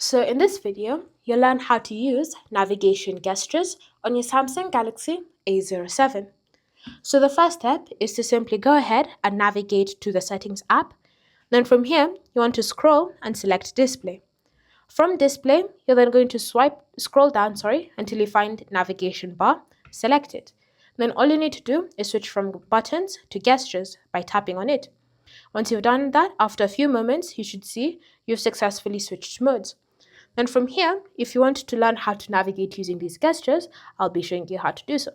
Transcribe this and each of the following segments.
So in this video, you'll learn how to use navigation gestures on your Samsung Galaxy A07. So the first step is to simply go ahead and navigate to the Settings app. Then from here, you want to scroll and select Display. From Display, you're then going to scroll down, until you find Navigation Bar, select it. Then all you need to do is switch from buttons to gestures by tapping on it. Once you've done that, after a few moments, you should see you've successfully switched modes. Then from here, if you want to learn how to navigate using these gestures, I'll be showing you how to do so.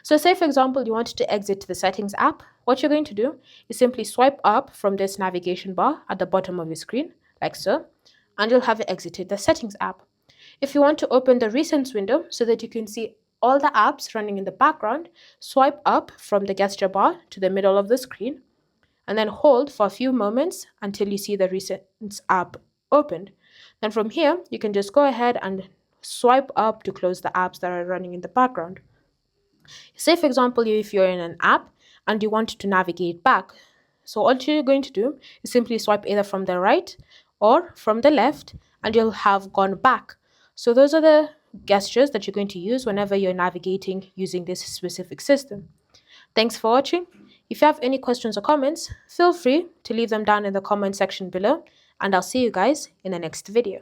So say for example, you want to exit the Settings app. What you're going to do is simply swipe up from this navigation bar at the bottom of your screen, like so, and you'll have exited the Settings app. If you want to open the Recents window so that you can see all the apps running in the background, swipe up from the gesture bar to the middle of the screen, and then hold for a few moments until you see the Recents app opened. Then from here, you can just go ahead and swipe up to close the apps that are running in the background. Say, for example, if you're in an app and you want to navigate back. So all you're going to do is simply swipe either from the right or from the left, and you'll have gone back. So those are the gestures that you're going to use whenever you're navigating using this specific system. Thanks for watching. If you have any questions or comments, feel free to leave them down in the comment section below, and I'll see you guys in the next video.